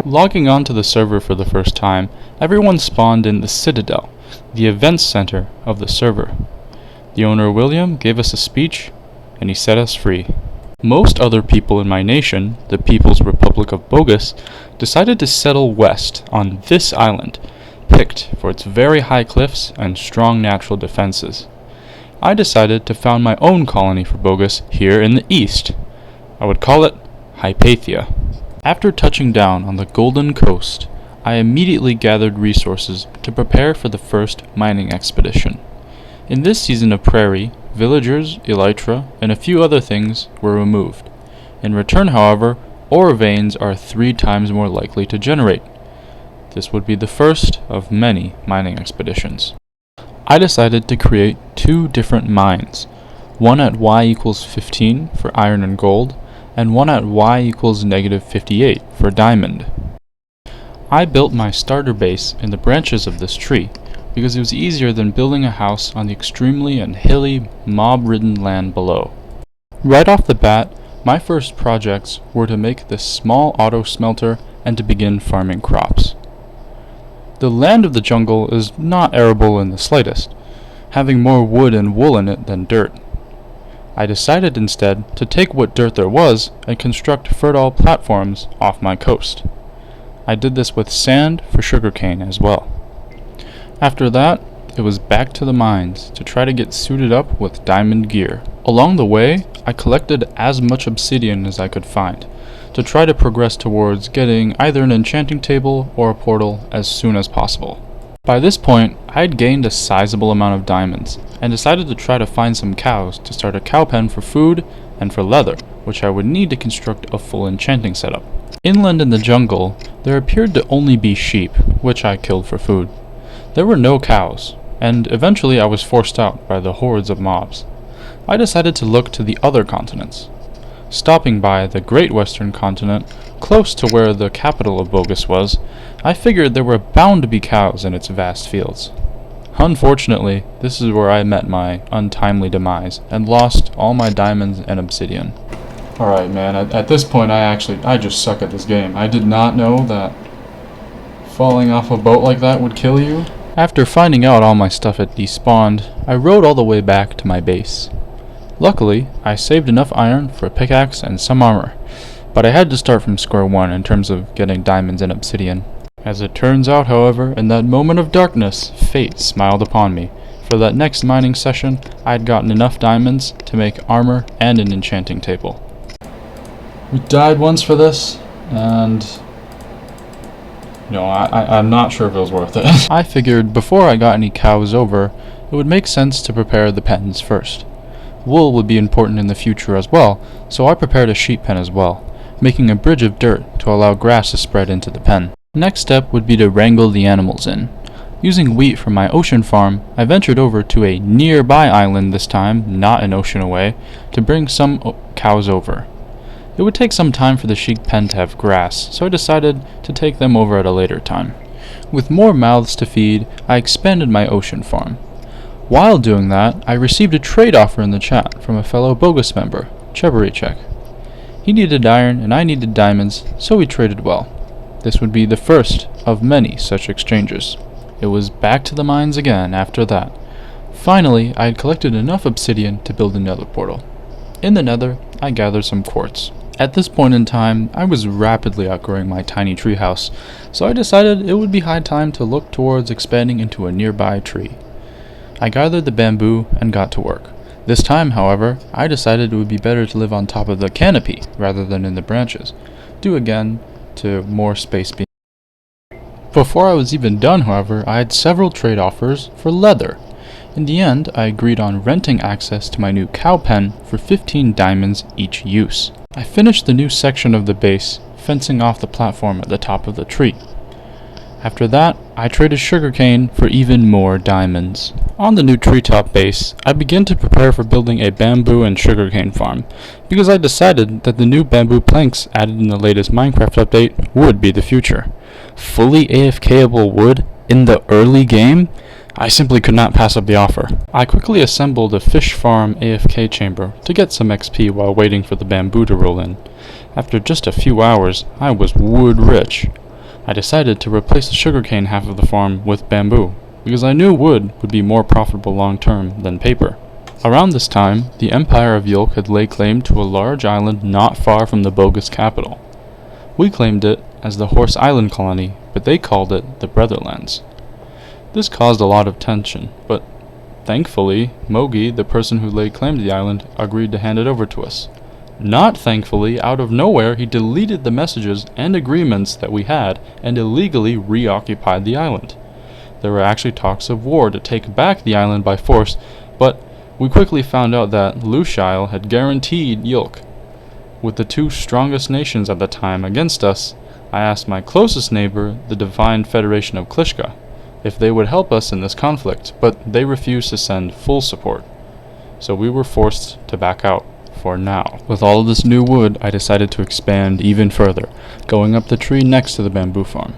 Logging onto the server for the first time, everyone spawned in the Citadel, the events center of the server. The owner William gave us a speech, and he set us free. Most other people in my nation, the People's Republic of Bogus, decided to settle west on this island, picked for its very high cliffs and strong natural defenses. I decided to found my own colony for Bogus here in the east. I would call it Hypatia. After touching down on the Golden Coast, I immediately gathered resources to prepare for the first mining expedition. In this season of Prairie, villagers, elytra, and a few other things were removed. In return, however, ore veins are 3 times more likely to generate. This would be the first of many mining expeditions. I decided to create 2 different mines, one at y equals 15 for iron and gold, and one at y equals negative 58 for diamond. I built my starter base in the branches of this tree, because it was easier than building a house on the extremely and hilly, mob-ridden land below. Right off the bat, my first projects were to make this small auto smelter and to begin farming crops. The land of the jungle is not arable in the slightest, having more wood and wool in it than dirt. I decided instead to take what dirt there was and construct fertile platforms off my coast. I did this with sand for sugarcane as well. After that, it was back to the mines to try to get suited up with diamond gear. Along the way, I collected as much obsidian as I could find, to try to progress towards getting either an enchanting table or a portal as soon as possible. By this point, I had gained a sizable amount of diamonds, and decided to try to find some cows to start a cow pen for food and for leather, which I would need to construct a full enchanting setup. Inland in the jungle, there appeared to only be sheep, which I killed for food. There were no cows, and eventually I was forced out by the hordes of mobs. I decided to look to the other continents. Stopping by the Great Western Continent, close to where the capital of Bogus was, I figured there were bound to be cows in its vast fields. Unfortunately, this is where I met my untimely demise, and lost all my diamonds and obsidian. Alright man, at this point I just suck at this game. I did not know that falling off a boat like that would kill you. After finding out all my stuff had despawned, I rode all the way back to my base. Luckily, I saved enough iron for a pickaxe and some armor, but I had to start from square one in terms of getting diamonds and obsidian. As it turns out, however, in that moment of darkness, fate smiled upon me. For that next mining session, I had gotten enough diamonds to make armor and an enchanting table. We died once for this, and I'm not sure if it was worth it. I figured before I got any cows over, it would make sense to prepare the pens first. Wool would be important in the future as well, so I prepared a sheep pen as well, making a bridge of dirt to allow grass to spread into the pen. Next step would be to wrangle the animals in. Using wheat from my ocean farm, I ventured over to a nearby island this time, not an ocean away, to bring some cows over. It would take some time for the sheep pen to have grass, so I decided to take them over at a later time. With more mouths to feed, I expanded my ocean farm. While doing that, I received a trade offer in the chat from a fellow Bogus member, Prairie. He needed iron and I needed diamonds, so we traded well. This would be the first of many such exchanges. It was back to the mines again after that. Finally, I had collected enough obsidian to build another portal. In the nether, I gathered some quartz. At this point in time, I was rapidly outgrowing my tiny treehouse, so I decided it would be high time to look towards expanding into a nearby tree. I gathered the bamboo and got to work. This time, however, I decided it would be better to live on top of the canopy rather than in the branches, due again to more space being. Before I was even done, however, I had several trade offers for leather. In the end, I agreed on renting access to my new cow pen for 15 diamonds each use. I finished the new section of the base, fencing off the platform at the top of the tree. After that, I traded sugarcane for even more diamonds. On the new treetop base, I began to prepare for building a bamboo and sugarcane farm, because I decided that the new bamboo planks added in the latest Minecraft update would be the future. Fully AFKable wood in the early game? I simply could not pass up the offer. I quickly assembled a fish farm AFK chamber to get some XP while waiting for the bamboo to roll in. After just a few hours, I was wood rich. I decided to replace the sugarcane half of the farm with bamboo, because I knew wood would be more profitable long term than paper. Around this time, the Empire of Yolk had laid claim to a large island not far from the bogus capital. We claimed it as the Horse Island Colony, but they called it the Brotherlands. This caused a lot of tension, but thankfully, Mogi, the person who laid claim to the island, agreed to hand it over to us. Not thankfully, out of nowhere, he deleted the messages and agreements that we had and illegally reoccupied the island. There were actually talks of war to take back the island by force, but we quickly found out that Lushile had guaranteed Yolk. With the two strongest nations at the time against us, I asked my closest neighbor, the Divine Federation of Klishka, if they would help us in this conflict, but they refused to send full support. So we were forced to back out, for now. With all of this new wood, I decided to expand even further, going up the tree next to the bamboo farm.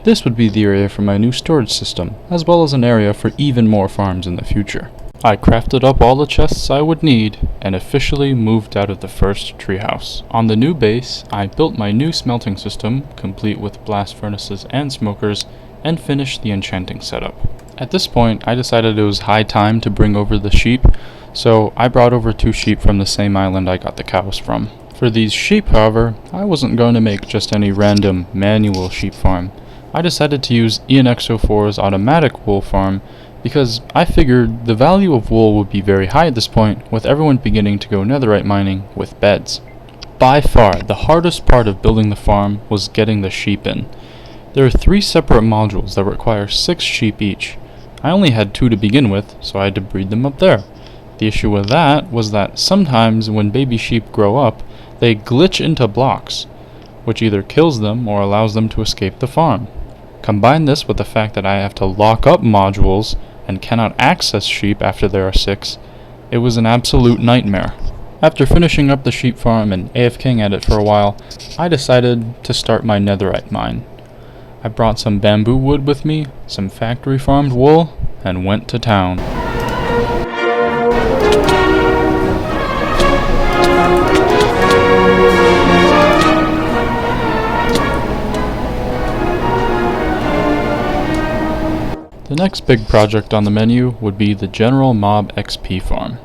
This would be the area for my new storage system, as well as an area for even more farms in the future. I crafted up all the chests I would need, and officially moved out of the first treehouse. On the new base, I built my new smelting system, complete with blast furnaces and smokers, and finished the enchanting setup. At this point, I decided it was high time to bring over the sheep, so I brought over 2 sheep from the same island I got the cows from. For these sheep, however, I wasn't going to make just any random manual sheep farm. I decided to use ENXO4's automatic wool farm because I figured the value of wool would be very high at this point, with everyone beginning to go netherite mining with beds. By far, the hardest part of building the farm was getting the sheep in. There are 3 separate modules that require 6 sheep each. I only had 2 to begin with, so I had to breed them up there. The issue with that was that sometimes when baby sheep grow up, they glitch into blocks, which either kills them or allows them to escape the farm. Combine this with the fact that I have to lock up modules and cannot access sheep after there are 6, it was an absolute nightmare. After finishing up the sheep farm and AFKing at it for a while, I decided to start my netherite mine. I brought some bamboo wood with me, some factory farmed wool, and went to town. The next big project on the menu would be the General Mob XP farm.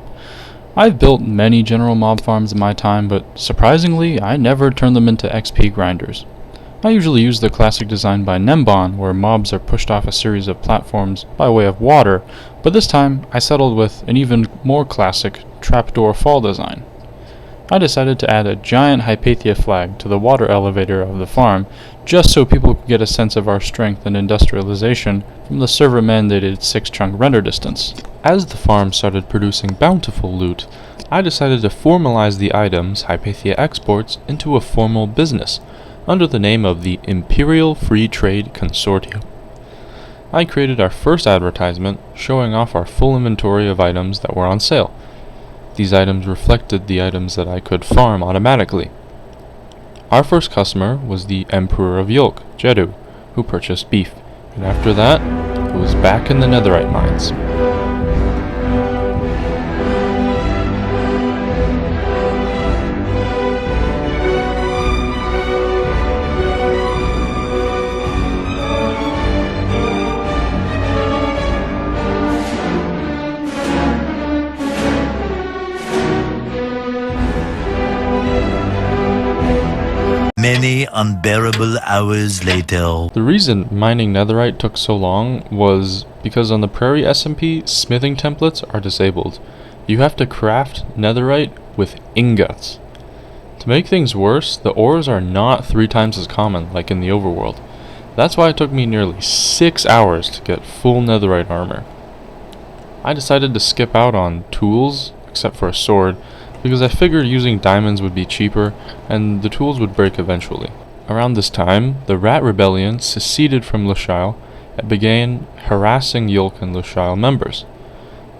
I've built many General Mob farms in my time, but surprisingly, I never turned them into XP grinders. I usually use the classic design by Nembon, where mobs are pushed off a series of platforms by way of water, but this time I settled with an even more classic trapdoor fall design. I decided to add a giant Hypatia flag to the water elevator of the farm, just so people could get a sense of our strength and industrialization from the server-mandated 6-chunk render distance. As the farm started producing bountiful loot, I decided to formalize the items Hypatia exports into a formal business, under the name of the Imperial Free Trade Consortium. I created our first advertisement showing off our full inventory of items that were on sale. These items reflected the items that I could farm automatically. Our first customer was the Emperor of Yolk, Jedu, who purchased beef, and after that, it was back in the netherite mines. Many unbearable hours later. The reason mining netherite took so long was because on the Prairie SMP, smithing templates are disabled. You have to craft netherite with ingots. To make things worse, the ores are not 3 times as common like in the overworld. That's why it took me nearly 6 hours to get full netherite armor. I decided to skip out on tools, except for a sword, because I figured using diamonds would be cheaper, and the tools would break eventually. Around this time, the Rat Rebellion seceded from Lushile and began harassing Yolk and Lushile members.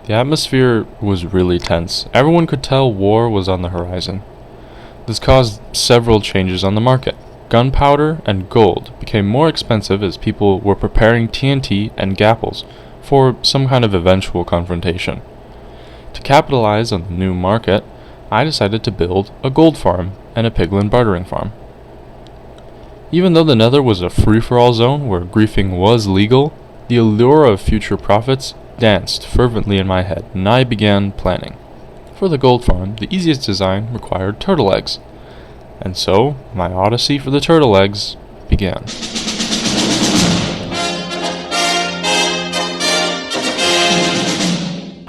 The atmosphere was really tense. Everyone could tell war was on the horizon. This caused several changes on the market. Gunpowder and gold became more expensive as people were preparing TNT and gapples for some kind of eventual confrontation. To capitalize on the new market, I decided to build a gold farm and a piglin bartering farm. Even though the Nether was a free-for-all zone where griefing was legal, the allure of future profits danced fervently in my head, and I began planning. For the gold farm, the easiest design required turtle eggs, and so my odyssey for the turtle eggs began.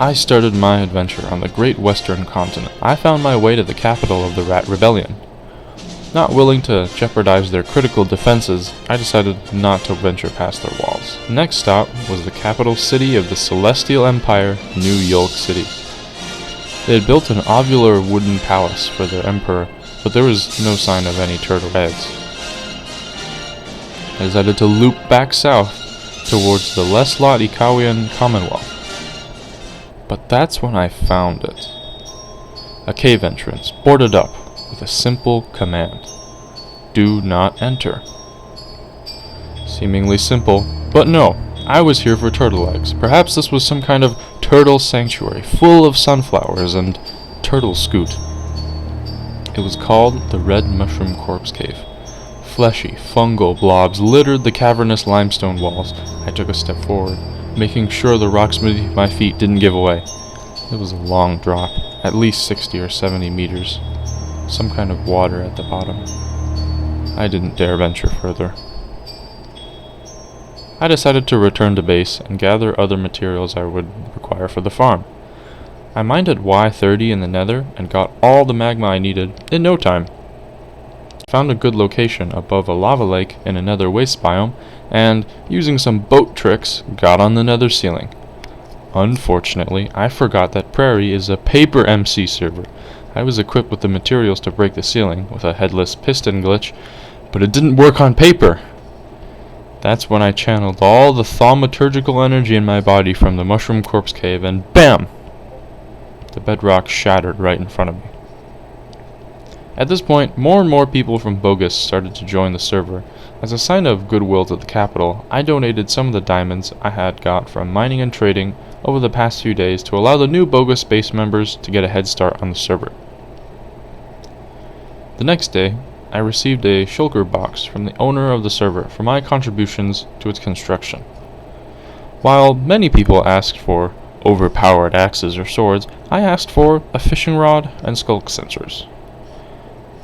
I started my adventure on the great western continent. I found my way to the capital of the Rat Rebellion. Not willing to jeopardize their critical defenses, I decided not to venture past their walls. The next stop was the capital city of the Celestial Empire, New York City. They had built an ovular wooden palace for their emperor, but there was no sign of any turtle eggs. I decided to loop back south towards the Leslot Ikawian Commonwealth. But that's when I found it. A cave entrance, boarded up with a simple command. Do not enter. Seemingly simple, but no, I was here for turtle eggs. Perhaps this was some kind of turtle sanctuary, full of sunflowers and turtle scoot. It was called the Red Mushroom Corpse Cave. Fleshy, fungal blobs littered the cavernous limestone walls. I took a step forward, making sure the rocks beneath my feet didn't give away. It was a long drop, at least 60 or 70 meters. Some kind of water at the bottom. I didn't dare venture further. I decided to return to base and gather other materials I would require for the farm. I mined at Y30 in the Nether and got all the magma I needed in no time. Found a good location above a lava lake in a Nether waste biome, and, using some boat tricks, got on the Nether ceiling. Unfortunately, I forgot that Prairie is a paper MC server. I was equipped with the materials to break the ceiling with a headless piston glitch, but it didn't work on paper. That's when I channeled all the thaumaturgical energy in my body from the Mushroom Corpse Cave, and BAM! The bedrock shattered right in front of me. At this point, more and more people from Bogus started to join the server. As a sign of goodwill to the capital, I donated some of the diamonds I had got from mining and trading over the past few days to allow the new Bogus base members to get a head start on the server. The next day, I received a shulker box from the owner of the server for my contributions to its construction. While many people asked for overpowered axes or swords, I asked for a fishing rod and skulk sensors.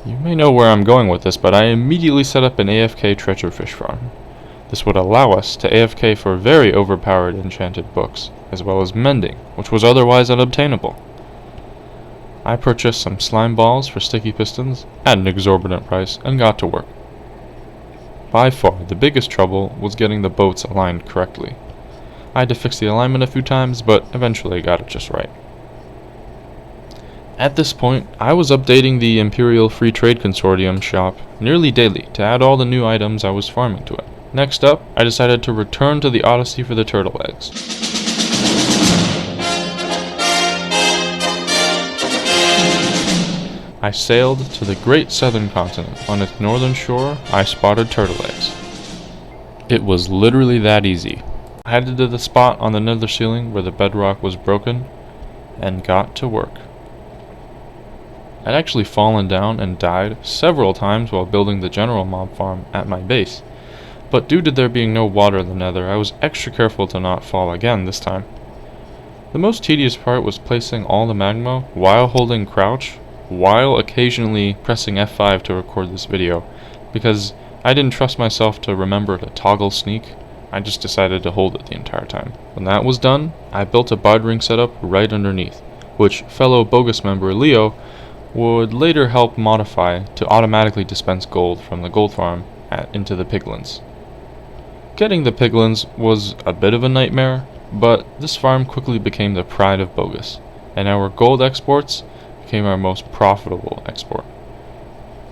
You may know where I'm going with this, but I immediately set up an AFK treasure fish farm. This would allow us to AFK for very overpowered enchanted books, as well as mending, which was otherwise unobtainable. I purchased some slime balls for sticky pistons at an exorbitant price and got to work. By far, the biggest trouble was getting the boats aligned correctly. I had to fix the alignment a few times, but eventually got it just right. At this point, I was updating the Imperial Free Trade Consortium shop nearly daily to add all the new items I was farming to it. Next up, I decided to return to the Odyssey for the turtle eggs. I sailed to the great southern continent. On its northern shore, I spotted turtle eggs. It was literally that easy. I headed to the spot on the nether ceiling where the bedrock was broken and got to work. I'd actually fallen down and died several times while building the general mob farm at my base, but due to there being no water in the nether, I was extra careful to not fall again this time. The most tedious part was placing all the magma while holding crouch, while occasionally pressing F5 to record this video, because I didn't trust myself to remember to toggle sneak. I just decided to hold it the entire time. When that was done, I built a bartering setup right underneath, which fellow Bogus member Leo would later help modify to automatically dispense gold from the gold farm into the piglins. Getting the piglins was a bit of a nightmare, but this farm quickly became the pride of Bogus, and our gold exports became our most profitable export.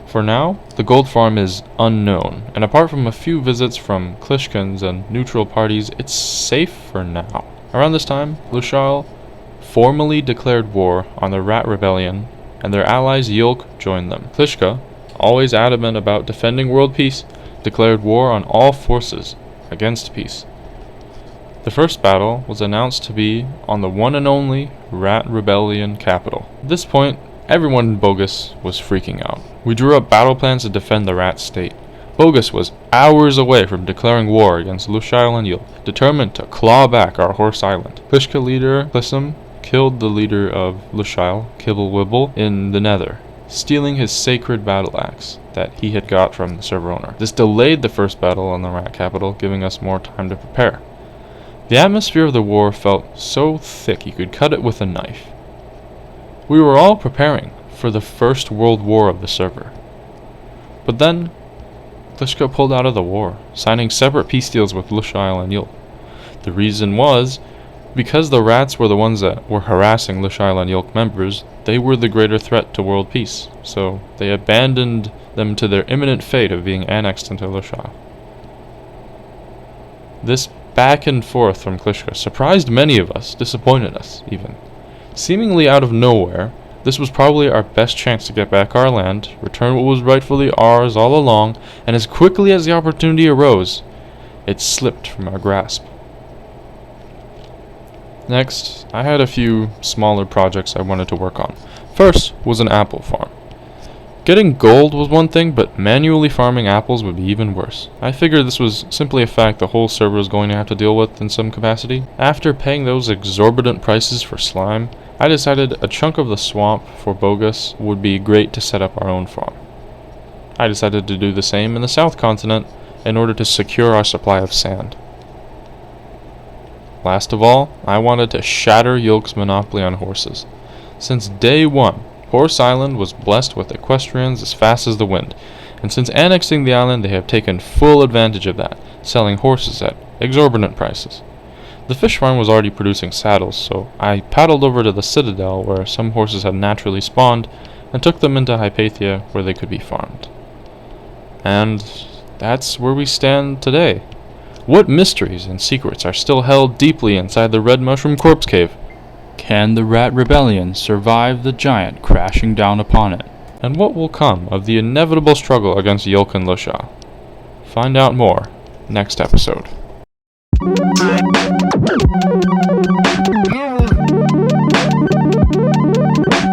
For now, the gold farm is unknown, and apart from a few visits from Klishkans and neutral parties, it's safe for now. Around this time, Lushal formally declared war on the Rat Rebellion, and their allies Yolk joined them. Klishka, always adamant about defending world peace, declared war on all forces against peace. The first battle was announced to be on the one and only Rat Rebellion capital. At this point, everyone in Bogus was freaking out. We drew up battle plans to defend the Rat state. Bogus was hours away from declaring war against Lushile and Yulk, determined to claw back our Horse Island. Klishka leader Plissom killed the leader of Lushile, Kibblewibble, in the Nether, stealing his sacred battle axe that he had got from the server owner. This delayed the first battle on the Rat capital, giving us more time to prepare. The atmosphere of the war felt so thick you could cut it with a knife. We were all preparing for the First World War of the server. But then, Klishka pulled out of the war, signing separate peace deals with Lushile and Yulk. The reason was, because the Rats were the ones that were harassing Lushile and Yulk members, they were the greater threat to world peace, so they abandoned them to their imminent fate of being annexed into Lushile. This back and forth from Klishka surprised many of us, disappointed us, even. Seemingly out of nowhere, this was probably our best chance to get back our land, return what was rightfully ours all along, and as quickly as the opportunity arose, it slipped from our grasp. Next, I had a few smaller projects I wanted to work on. First was an apple farm. Getting gold was one thing, but manually farming apples would be even worse. I figured this was simply a fact the whole server was going to have to deal with in some capacity. After paying those exorbitant prices for slime, I decided a chunk of the swamp for Bogus would be great to set up our own farm. I decided to do the same in the South Continent in order to secure our supply of sand. Last of all, I wanted to shatter Yulk's monopoly on horses. Since day one, Horse Island was blessed with equestrians as fast as the wind, and since annexing the island they have taken full advantage of that, selling horses at exorbitant prices. The fish farm was already producing saddles, so I paddled over to the Citadel where some horses had naturally spawned, and took them into Hypatia where they could be farmed. And that's where we stand today. What mysteries and secrets are still held deeply inside the Red Mushroom Corpse Cave? Can the Rat Rebellion survive the giant crashing down upon it? And what will come of the inevitable struggle against Yulk and Lushile? Find out more next episode.